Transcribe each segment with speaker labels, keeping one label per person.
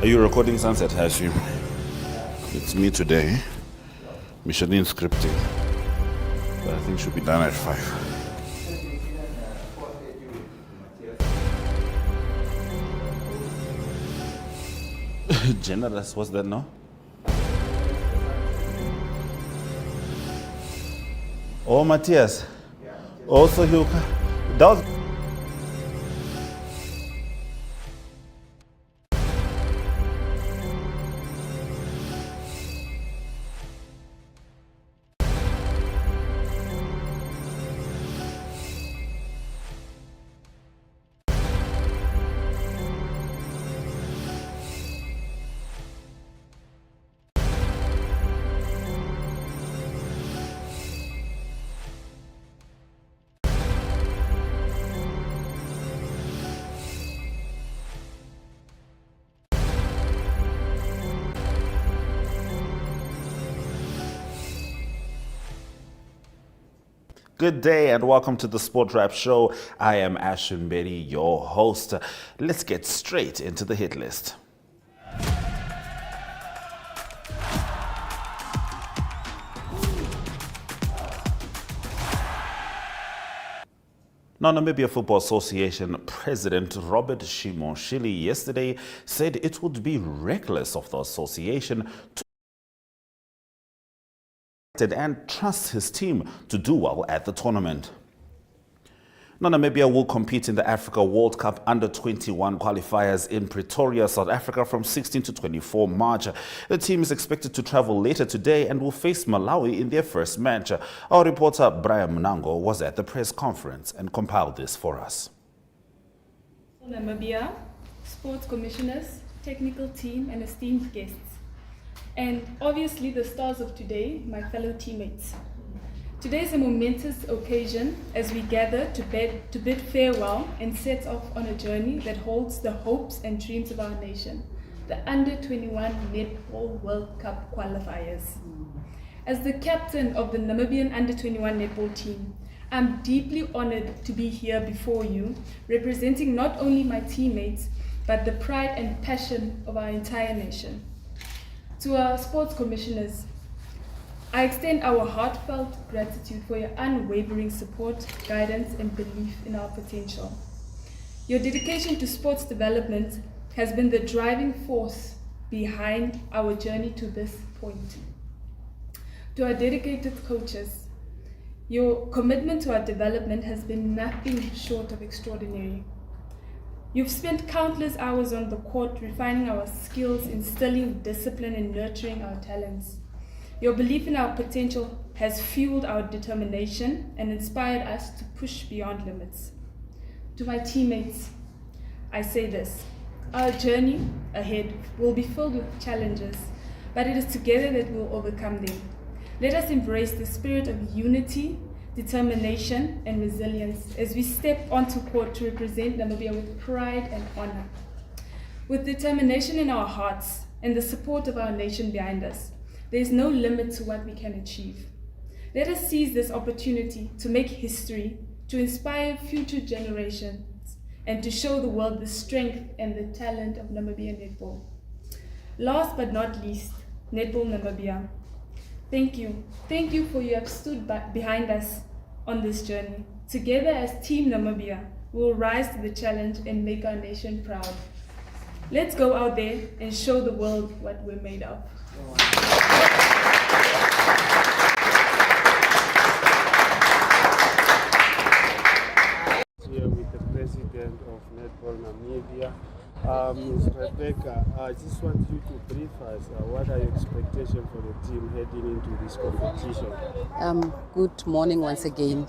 Speaker 1: you recording Sunset, I assume? It's me today. Michelin scripting. But I think should be done at 5. Generous, what's that now? Oh, Matthias. Also, you. That was. Good day and welcome to the Sport Wrap Show. I am Ashwin Bedi, your host. Let's get straight into the hit list. Now, Namibia Football Association President Robert Shimooshili yesterday said it would be reckless of the association to and trust his team to do well at the tournament. Now, Namibia will compete in the Africa World Cup Under-21 qualifiers in Pretoria, South Africa from 16 to 24 March. The team is expected to travel later today and will face Malawi in their first match. Our reporter Brian Mnango was at the press conference and compiled this for us.
Speaker 2: Namibia, sports commissioners, technical team and esteemed guests. And obviously the stars of today, my fellow teammates. Today is a momentous occasion as we gather to bid farewell and set off on a journey that holds the hopes and dreams of our nation, the Under-21 Netball World Cup qualifiers. As the captain of the Namibian Under-21 netball team, I'm deeply honored to be here before you, representing not only my teammates, but the pride and passion of our entire nation. To our sports commissioners, I extend our heartfelt gratitude for your unwavering support, guidance, and belief in our potential. Your dedication to sports development has been the driving force behind our journey to this point. To our dedicated coaches, your commitment to our development has been nothing short of extraordinary. You've spent countless hours on the court refining our skills, instilling discipline and nurturing our talents. Your belief in our potential has fueled our determination and inspired us to push beyond limits. To my teammates, I say this: our journey ahead will be filled with challenges, but it is together that we'll overcome them. Let us embrace the spirit of unity, determination and resilience as we step onto court to represent Namibia with pride and honor. With determination in our hearts and the support of our nation behind us, there is no limit to what we can achieve. Let us seize this opportunity to make history, to inspire future generations, and to show the world the strength and the talent of Namibia netball. Last but not least, Netball Namibia. Thank you. Thank you for you have stood behind us on this journey. Together as Team Namibia, we will rise to the challenge and make our nation proud. Let's go out there and show the world what we're made of.
Speaker 3: Here with the president of Netball Namibia, Ms. Rebecca. I just want you to brief us. What are your expectations for the team heading into this competition?
Speaker 4: Good morning once again.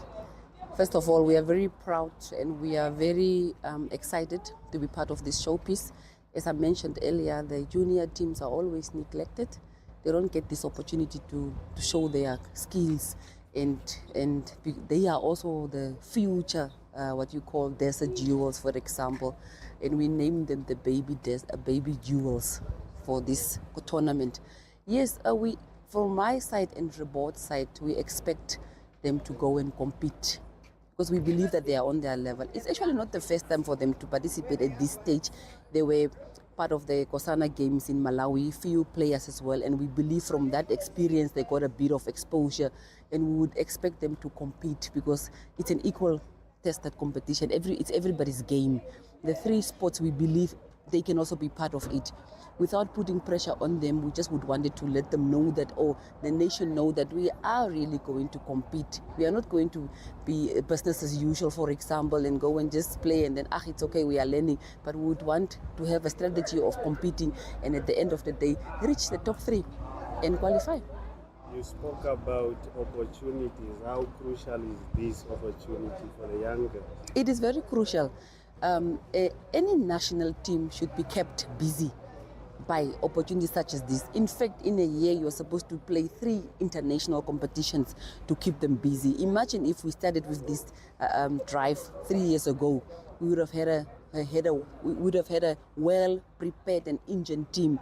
Speaker 4: First of all, we are very proud and we are very excited to be part of this showpiece. As I mentioned earlier, the junior teams are always neglected. They don't get this opportunity to show their skills, and they are also the future, what you call desert jewels, for example. And we name them the baby jewels for this tournament. Yes, we from my side and the board side, we expect them to go and compete because we believe that they are on their level. It's actually not the first time for them to participate at this stage. They were part of the Kosana Games in Malawi, few players as well, and we believe from that experience they got a bit of exposure, and we would expect them to compete because it's an equal tested competition. It's everybody's game. The three sports, we believe they can also be part of it. Without putting pressure on them, we just would wanted to let them know that, the nation know that we are really going to compete. We are not going to be business as usual, for example, and go and just play and then, it's okay, we are learning. But we would want to have a strategy of competing and at the end of the day, reach the top 3 and qualify.
Speaker 3: You spoke about opportunities. How crucial is this opportunity for the young girls?
Speaker 4: It is very crucial. Any national team should be kept busy by opportunities such as this. In fact, in a year, you're supposed to play 3 international competitions to keep them busy. Imagine if we started with this drive 3 years ago, we would have had a well-prepared and injured team,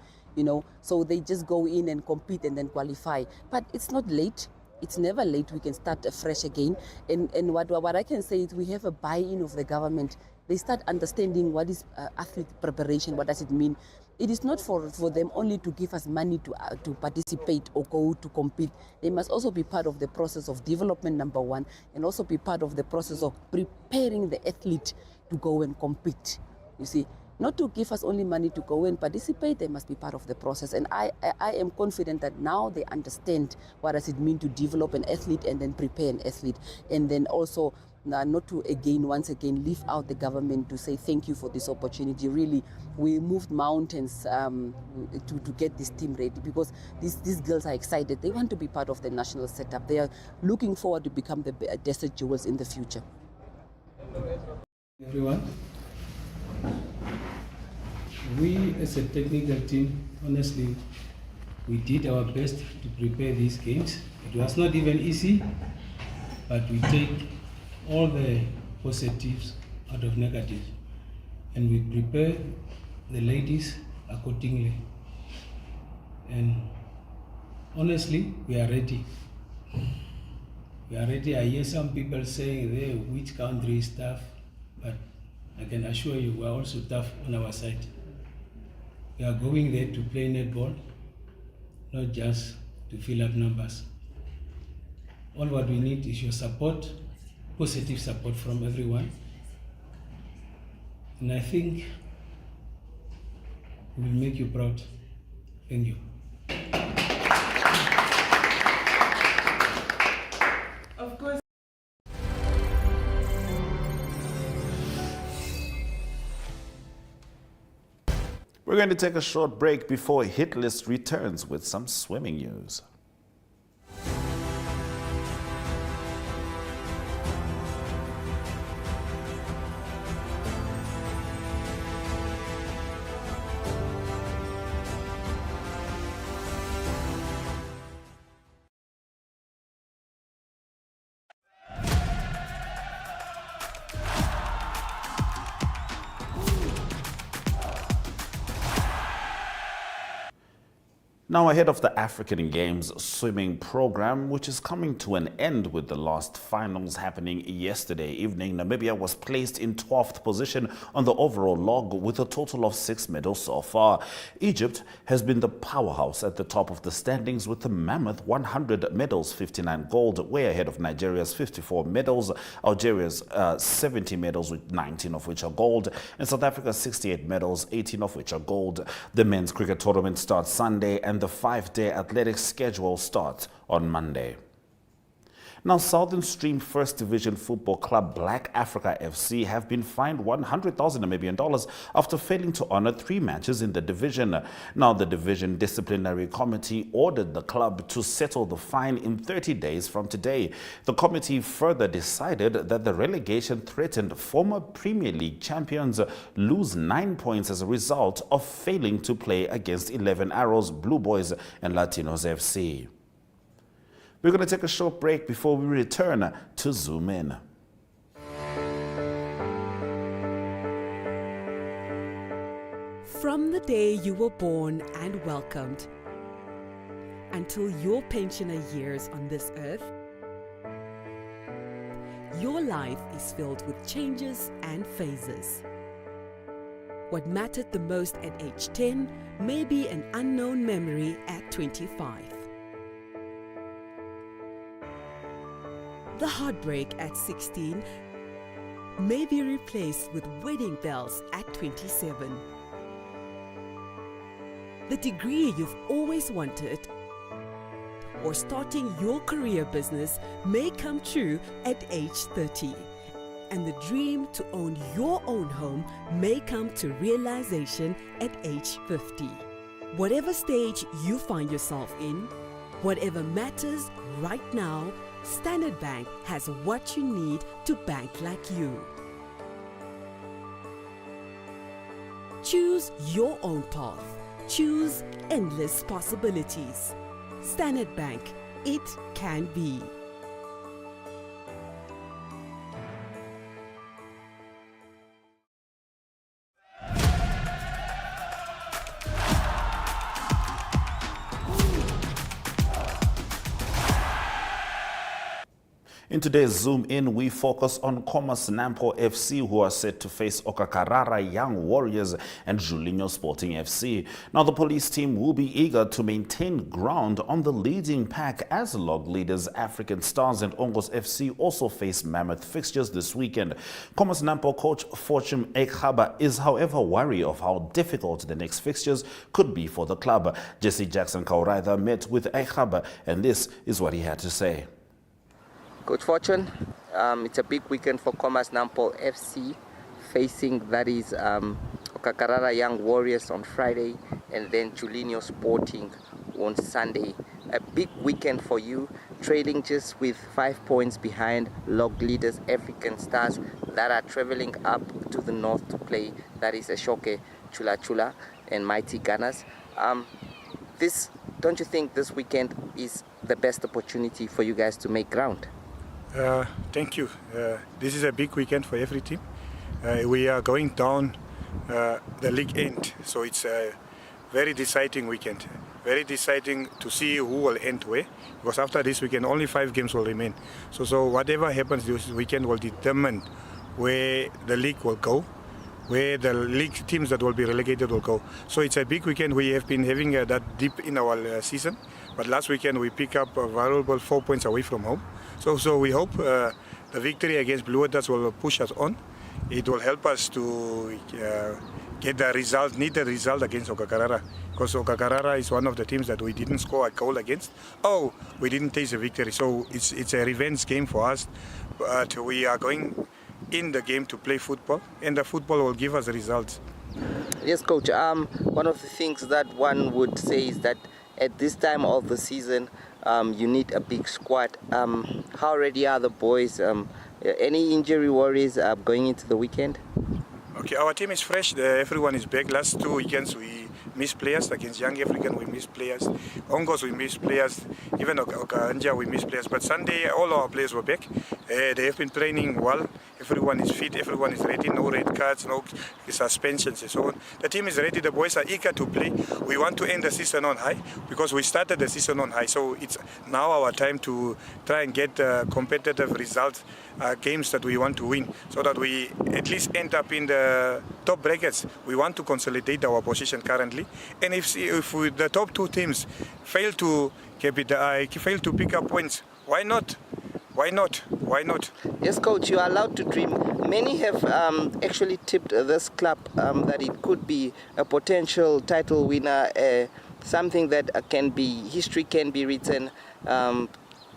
Speaker 4: So they just go in and compete and then qualify. But it's not late. It's never late. We can start afresh again. And what I can say is we have a buy-in of the government. They start understanding what is athlete preparation, what does it mean. It is not for them only to give us money to participate or go to compete. They must also be part of the process of development, number one, and also be part of the process of preparing the athlete to go and compete. You see, not to give us only money to go and participate, they must be part of the process. And I am confident that now they understand what does it mean to develop an athlete and then prepare an athlete. And then also not to once again leave out the government to say thank you for this opportunity. Really, we moved mountains to get this team ready because these girls are excited. They want to be part of the national setup. They are looking forward to become the desert jewels in the future.
Speaker 5: Everyone, we as a technical team, honestly, we did our best to prepare these games. It was not even easy, but we take all the positives out of negatives and we prepare the ladies accordingly. And honestly, we are ready. We are ready. I hear some people saying, which country is tough, but I can assure you we are also tough on our side. We are going there to play netball, not just to fill up numbers. All what we need is your support, positive support from everyone. And I think we will make you proud. Thank you.
Speaker 2: Of course.
Speaker 1: We're going to take a short break before Hit List returns with some swimming news. Now, ahead of the African Games swimming program, which is coming to an end with the last finals happening yesterday evening, Namibia was placed in 12th position on the overall log with a total of 6 medals so far. Egypt has been the powerhouse at the top of the standings with a mammoth 100 medals, 59 gold, way ahead of Nigeria's 54 medals, Algeria's 70 medals, with 19 of which are gold, and South Africa's 68 medals, 18 of which are gold. The men's cricket tournament starts Sunday and the 5-day athletics schedule starts on Monday. Now, Southern Stream First Division Football Club Black Africa FC have been fined 100,000 Namibian dollars after failing to honor 3 matches in the division. Now, the division disciplinary committee ordered the club to settle the fine in 30 days from today. The committee further decided that the relegation threatened former Premier League champions lose 9 points as a result of failing to play against 11 Arrows, Blue Boys and Latinos FC. We're going to take a short break before we return to Zoom In.
Speaker 6: From the day you were born and welcomed until your pensioner years on this earth, your life is filled with changes and phases. What mattered the most at age 10 may be an unknown memory at 25. The heartbreak at 16 may be replaced with wedding bells at 27. The degree you've always wanted or starting your career business may come true at age 30. And the dream to own your own home may come to realization at age 50. Whatever stage you find yourself in, whatever matters right now, Standard Bank has what you need to bank like you. Choose your own path. Choose endless possibilities. Standard Bank, it can be.
Speaker 1: In today's Zoom In, we focus on Commerce Nampo FC, who are set to face Okakarara Young Warriors and Julinho Sporting FC. Now, the police team will be eager to maintain ground on the leading pack as log leaders African Stars and Ongos FC also face mammoth fixtures this weekend. Commerce Nampo coach Fortune Ekhaba is, however, wary of how difficult the next fixtures could be for the club. Jesse Jackson Kauraitha met with Ekhaba, and this is what he had to say.
Speaker 7: Coach Fortune, it's a big weekend for Commerce Nampo FC, facing that is Okakarara Young Warriors on Friday and then Julinho Sporting on Sunday. A big weekend for you, trailing just with 5 points behind log leaders African Stars that are traveling up to the north to play. That is Ashoke, Chula Chula and Mighty Gunners. Don't you think this weekend is the best opportunity for you guys to make ground?
Speaker 8: Thank you. This is a big weekend for every team. We are going down the league end, so it's a very deciding weekend. Very deciding to see who will end where, because after this weekend only 5 games will remain. So whatever happens this weekend will determine where the league will go, where the league teams that will be relegated will go. So it's a big weekend. We have been having that deep in our season, but last weekend we pick up a valuable 4 points away from home. So we hope the victory against Blue Waters will push us on. It will help us to get the result, needed result against Okakarara, because Okakarara is one of the teams that we didn't score a goal against. Oh, we didn't taste a victory. So it's a revenge game for us, but we are going in the game to play football, and the football will give us results.
Speaker 7: Yes, Coach. One of the things that one would say is that at this time of the season, you need a big squad. How ready are the boys? Any injury worries going into the weekend?
Speaker 8: Okay, our team is fresh. Everyone is back. Last 2 weekends we missed players. Against Young African we missed players. Ongos we missed players. Even Okanja we missed players. But Sunday all our players were back. They have been training well. Everyone is fit. Everyone is ready. No red cards, no suspensions and so on. The team is ready. The boys are eager to play. We want to end the season on high because we started the season on high. So it's now our time to try and get competitive results, games that we want to win, so that we at least end up in the top brackets. We want to consolidate our position currently. And if the top 2 teams fail to pick up points, why not? Why not? Why not?
Speaker 7: Yes, Coach, you are allowed to dream. Many have actually tipped this club that it could be a potential title winner, something that history can be written,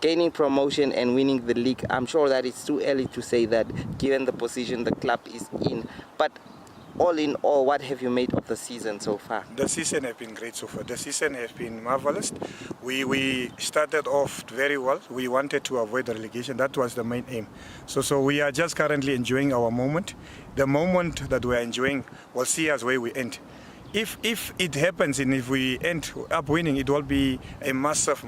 Speaker 7: gaining promotion and winning the league. I'm sure that it's too early to say that given the position the club is in. But all in all, what have you made of the season so far?
Speaker 8: The season has been great so far. The season has been marvelous. We started off very well. We wanted to avoid the relegation. That was the main aim. So we are just currently enjoying our moment. The moment that we are enjoying will see us where we end. If it happens and if we end up winning, it will be a massive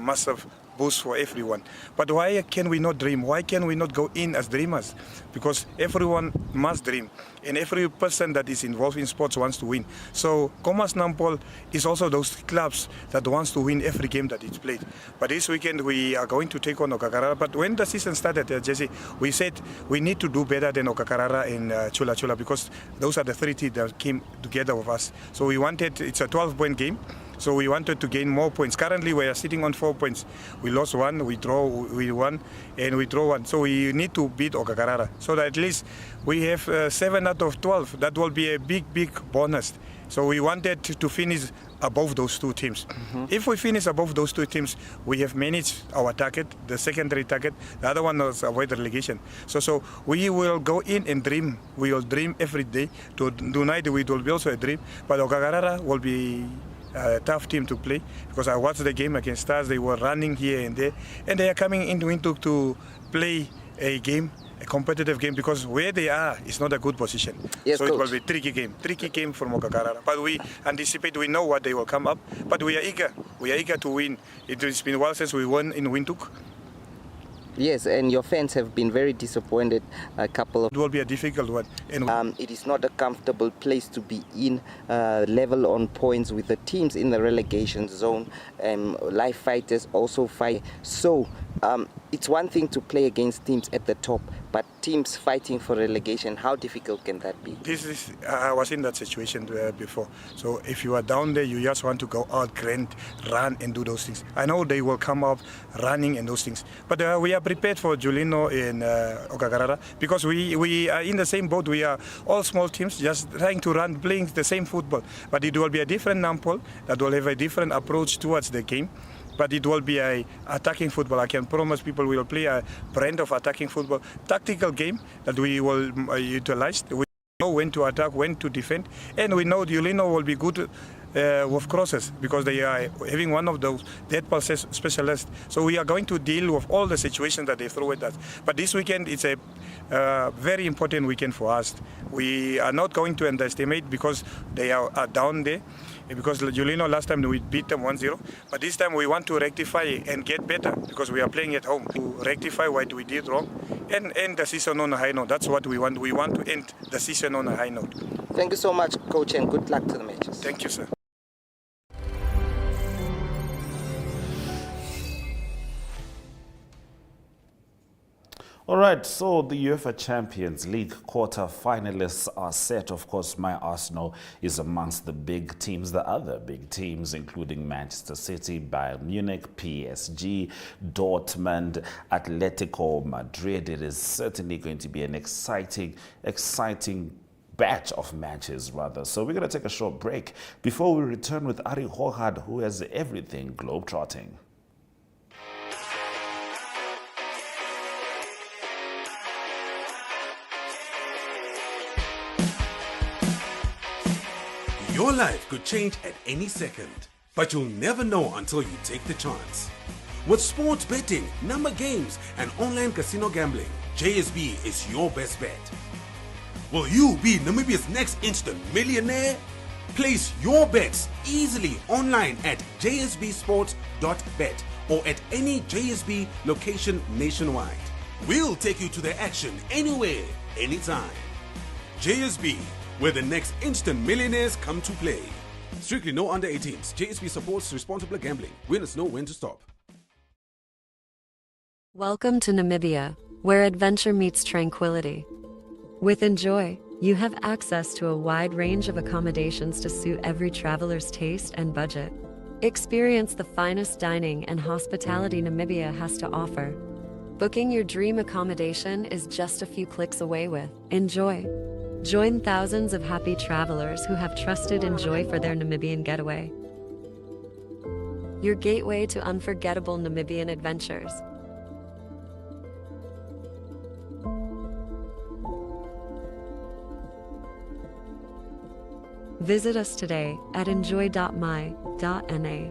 Speaker 8: boost for everyone. But why can we not dream? Why can we not go in as dreamers? Because everyone must dream, and every person that is involved in sports wants to win. So Commerce Nampol is also those clubs that wants to win every game that it's played. But this weekend we are going to take on Okakarara. But when the season started, Jesse, we said we need to do better than Okakarara and Chula Chula, because those are the three teams that came together with us. So we wanted, it's a 12-point game. So we wanted to gain more points. Currently, we are sitting on 4 points. We lost one, we won, and we draw one. So we need to beat Okakarara. So that at least we have 7 out of 12. That will be a big, big bonus. So we wanted to finish above those two teams. If we finish above those two teams, we have managed our target, the secondary target. The other one was avoid relegation. So we will go in and dream. We will dream every day. Tonight we will be also a dream. But Okakarara will be a tough team to play, because I watched the game against Stars. They were running here and there, and they are coming into Windhoek to play a game, a competitive game, because where they are is not a good position.
Speaker 7: Yes,
Speaker 8: so
Speaker 7: Coach.
Speaker 8: it will be tricky game from Okakarara. But we anticipate, we know what they will come up, but we are eager to win. It has been a while since we won in Windhoek.
Speaker 7: Yes, and your fans have been very disappointed a couple of...
Speaker 8: It will be a difficult one. And
Speaker 7: it is not a comfortable place to be in, level on points with the teams in the relegation zone. Live fighters also fight. So it's one thing to play against teams at the top, but teams fighting for relegation, how difficult can that be?
Speaker 8: I was in that situation before. So if you are down there, you just want to go out, grind, run and do those things. I know they will come up running and those things. But we are prepared for Julino and Okakarara, because we are in the same boat. We are all small teams just trying to run, playing the same football. But it will be a different Nampol that will have a different approach towards the game. But it will be a attacking football. I can promise people we will play a brand of attacking football, tactical game that we will utilize. We know when to attack, when to defend, and we know Julino will be good with crosses, because they are having one of those dead ball specialists. So we are going to deal with all the situations that they throw at us. But this weekend, it's a very important weekend for us. We are not going to underestimate, because they are down there. Because Julino, last time we beat them 1-0, but this time we want to rectify and get better, because we are playing at home, to rectify what we did wrong and end the season on a high note. That's what we want. We want to end the season on a high note.
Speaker 7: Thank you so much, Coach, and good luck to the matches.
Speaker 8: Thank you, sir.
Speaker 1: All right, so the UEFA Champions League quarter-finalists are set. Of course, my Arsenal is amongst the big teams, the other big teams, including Manchester City, Bayern Munich, PSG, Dortmund, Atletico Madrid. It is certainly going to be an exciting batch of matches, rather. So we're going to take a short break before we return with Ari Hohad, who has everything globetrotting.
Speaker 9: Your life could change at any second, but you'll never know until you take the chance. With sports betting, number games, and online casino gambling, JSB is your best bet. Will you be Namibia's next instant millionaire? Place your bets easily online at jsbsports.bet or at any JSB location nationwide. We'll take you to the action anywhere, anytime. JSB, where the next instant millionaires come to play. Strictly no under 18s. JSB supports responsible gambling. Winners know when to stop.
Speaker 10: Welcome to Namibia, where adventure meets tranquility. With Enjoy, you have access to a wide range of accommodations to suit every traveler's taste and budget. Experience the finest dining and hospitality Namibia has to offer. Booking your dream accommodation is just a few clicks away with Enjoy. Join thousands of happy travelers who have trusted Enjoy for their Namibian getaway. Your gateway to unforgettable Namibian adventures. Visit us today at enjoy.my.na.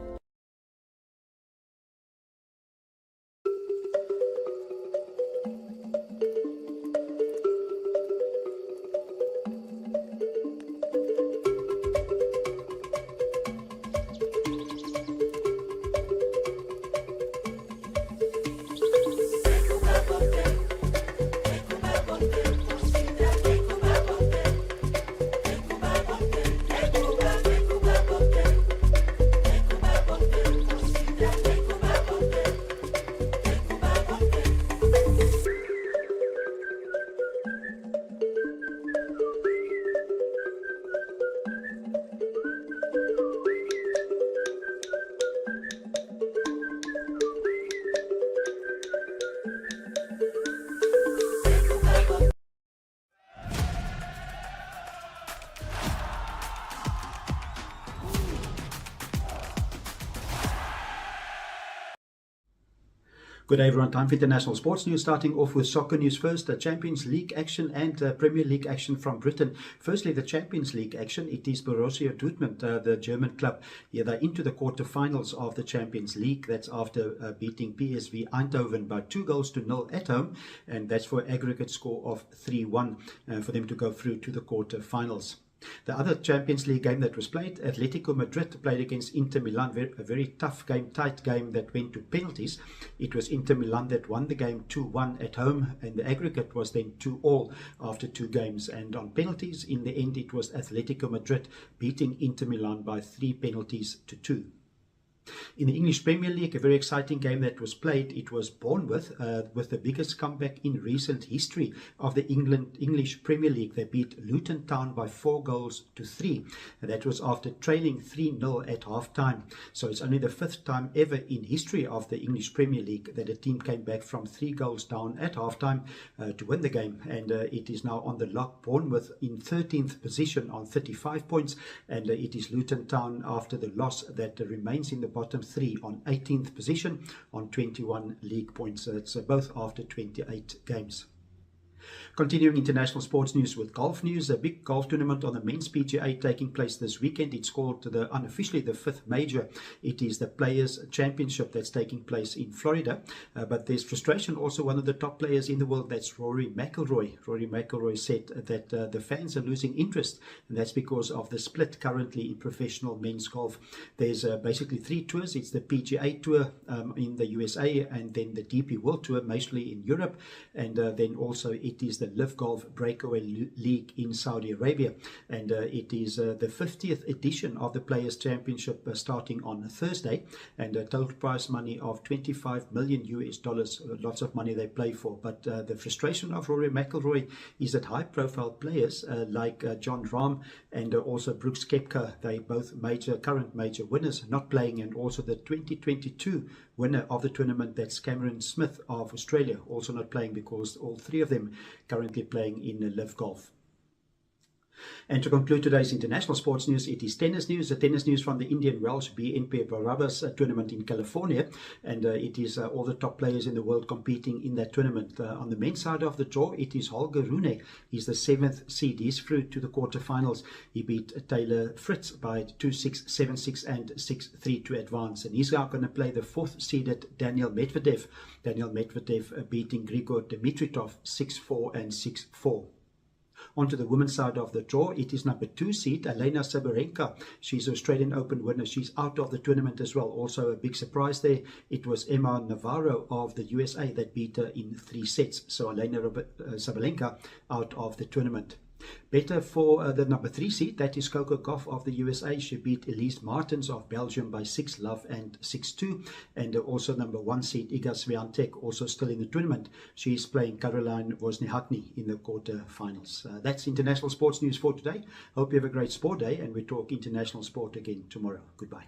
Speaker 11: Good day everyone, time for international sports news, starting off with soccer news first. Champions League action and Premier League action from Britain. Firstly, the Champions League action. It is Borussia Dortmund, the German club. Yeah, they're into the quarterfinals of the Champions League. That's after beating PSV Eindhoven by 2-0 at home, and that's for an aggregate score of 3-1 for them to go through to the quarterfinals. The other Champions League game that was played, Atletico Madrid played against Inter Milan, a very tough game, tight game that went to penalties. It was Inter Milan that won the game 2-1 at home, and the aggregate was then 2-2 after 2 games. And on penalties, in the end, it was Atletico Madrid beating Inter Milan by 3 penalties to 2. In the English Premier League, a very exciting game that was played. It was Bournemouth with the biggest comeback in recent history of the English Premier League. They beat Luton Town by 4-3, and that was after trailing 3-0 at half-time. So it's only the 5th time ever in history of the English Premier League that a team came back from 3 goals down at half-time to win the game, and it is now on the lock. Bournemouth in 13th position on 35 points, and it is Luton Town after the loss that remains in the bottom 3 on 18th position on 21 league points. It's both after 28 games. Continuing international sports news with golf news, a big golf tournament on the men's PGA taking place this weekend. It's called unofficially the 5th major. It is the Players Championship that's taking place in Florida. But there's frustration also. One of the top players in the world, that's Rory McIlroy. Rory McIlroy said that the fans are losing interest, and that's because of the split currently in professional men's golf. There's basically 3 tours. It's the PGA Tour in the USA, and then the DP World Tour, mostly in Europe, and then also it is the Live Golf Breakaway League in Saudi Arabia, and it is the 50th edition of the Players Championship starting on Thursday, and a total prize money of $25 million. Lots of money they play for, but the frustration of Rory McIlroy is that high-profile players like John Rahm and also Brooks Koepka, they both current major winners, not playing, and also the 2022 winner of the tournament, that's Cameron Smith of Australia, also not playing, because all 3 of them currently playing in Live Golf. And to conclude today's international sports news, it is tennis news. The tennis news from the Indian Welsh BNP Paribas tournament in California, and it is all the top players in the world competing in that tournament. On the men's side of the draw, it is Holger Rune. He's the 7th seed. He's through to the quarterfinals. He beat Taylor Fritz by 2-6, 7-6 and 6-3 to advance, and he's now going to play the 4th seeded Daniel Medvedev. Daniel Medvedev beating Grigor Dimitrov 6-4 and 6-4. Onto the women's side of the draw, it is number 2 seed Elena Sabalenka. She's an Australian Open winner. She's out of the tournament as well. Also a big surprise there. It was Emma Navarro of the USA that beat her in 3 sets. So Elena Sabalenka out of the tournament. Better for the number 3 seed, that is Coco Gauff of the USA. She beat Elise Martens of Belgium by 6-love and 6-2. And also number 1 seed Iga Swiatek, also still in the tournament. She's playing Caroline Wozniacki in the quarterfinals. That's international sports news for today. Hope you have a great sport day, and we talk international sport again tomorrow. Goodbye.